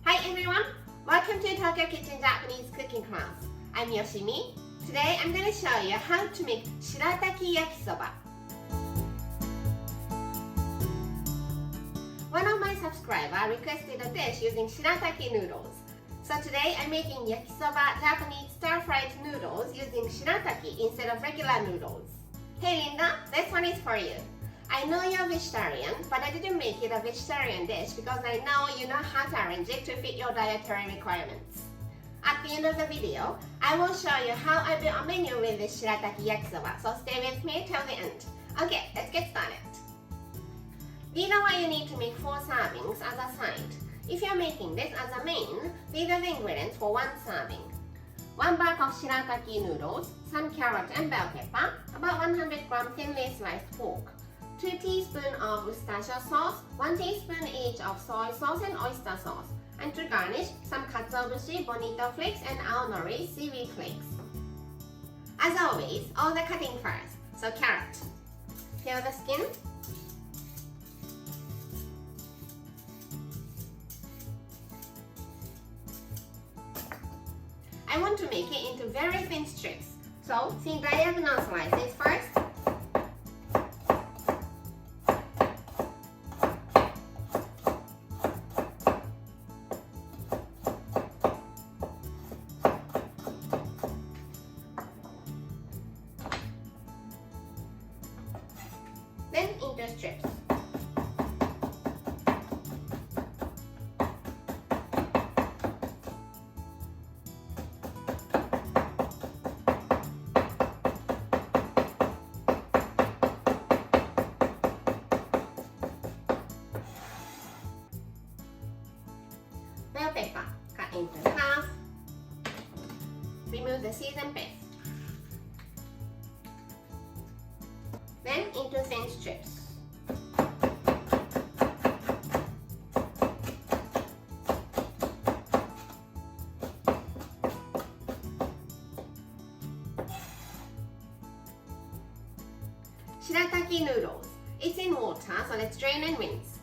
Hi everyone! Welcome to Tokyo Kitchen Japanese cooking class. I'm Yoshimi. Today I'm going to show you how to make Shirataki Yakisoba. One of my subscribers requested a dish using Shirataki noodles. So today I'm making Yakisoba Japanese stir-fried noodles using Shirataki instead of regular noodles. Hey Linda, this one is for you. I know you're vegetarian, but I didn't make it a vegetarian dish because I know you know how to arrange it to fit your dietary requirements. At the end of the video, I will show you how I built a menu with this Shirataki Yakisoba, so stay with me till the end. Okay, let's get started. These are what you need to make 4 servings as a side. If you're making this as a main, these are the ingredients for 1 serving. 1 bag of Shirataki noodles, some carrot and bell pepper, about 100 grams thinly sliced pork, 2 teaspoons of Worcestershire sauce, 1 teaspoon each of soy sauce and oyster sauce, and to garnish, some katsuobushi, bonito flakes, and aonori seaweed flakes. As always, all the cutting first. So carrot. Peel the skin. I want to make it into very thin strips. So, see diagonal slices first. Then into strips. Bell pepper, cut into half. Remove the seeds and paste. Then into thin strips. Shirataki noodles. It's in water, so let's drain and rinse.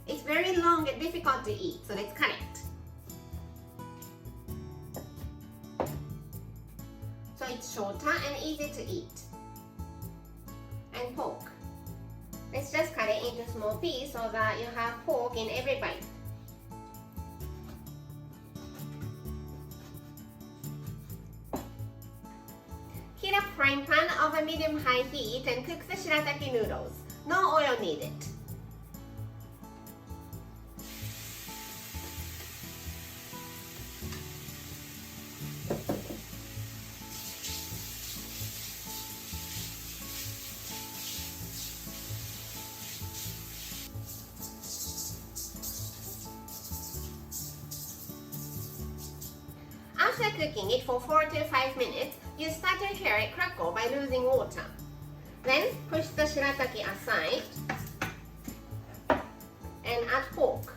It's very long and difficult to eat, so let's cut it. So it's shorter and easy to eat. And pork. Let's just cut it into small pieces so that you have pork in every bite. Heat a frying pan over medium-high heat and cook the shirataki noodles. No oil needed. After cooking it for 4 to 5 minutes, you start to hear it crackle by losing water. Then push the shirataki aside and add pork.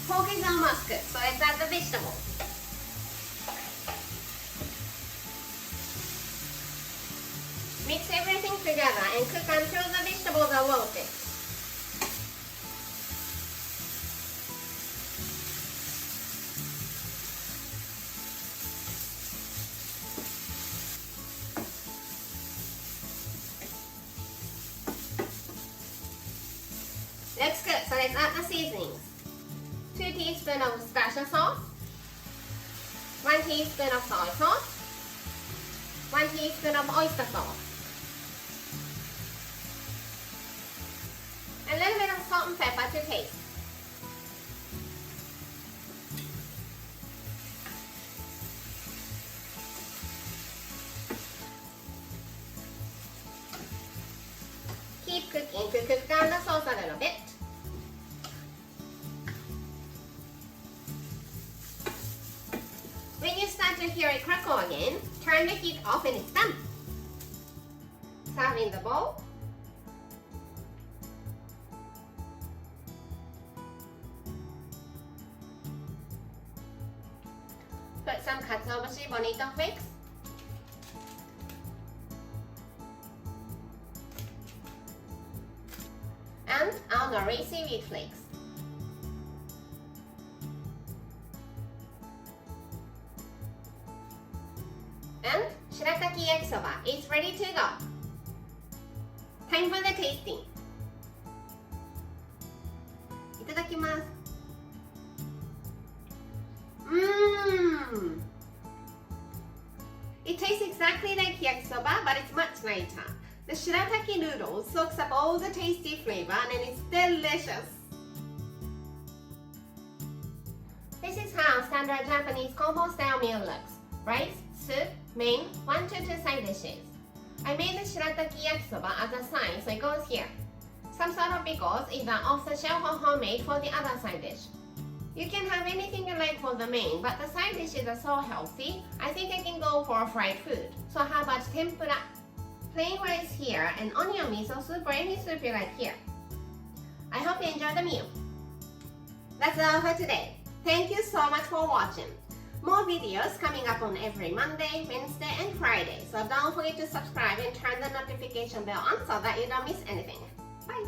Pork is almost cooked, so let's add the vegetables. Mix everything together and cook until the vegetables are wilted. Looks good, so let's add the seasonings. 2 teaspoons of Worcestershire sauce, 1 teaspoon of soy sauce, 1 teaspoon of oyster sauce, a little bit of salt and pepper to taste. Keep cooking to cook down the sauce a little bit. to hear it crackle again, turn the heat off and it's done. Serve in the bowl. Put some katsuobushi bonito flakes. And aonori seaweed flakes. And Shirataki Yakisoba is ready to go. Time for the tasting. いただきます。It tastes exactly like yakisoba, but it's much lighter. The shirataki noodles soaks up all the tasty flavor and it's delicious. This is how standard Japanese combo style meal looks. Rice, soup, main, 1 to 2 side dishes. I made the shirataki yakisoba as a side, so it goes here. Some sort of pickles, either off the shelf or homemade for the other side dish. You can have anything you like for the main, but the side dishes are so healthy, I think I can go for fried food. So how about tempura? Plain rice here and onion miso soup or any soup you like here. I hope you enjoy the meal. That's all for today. Thank you so much for watching. More videos coming up on every Monday, Wednesday, and Friday. So don't forget to subscribe and turn the notification bell on so that you don't miss anything. Bye!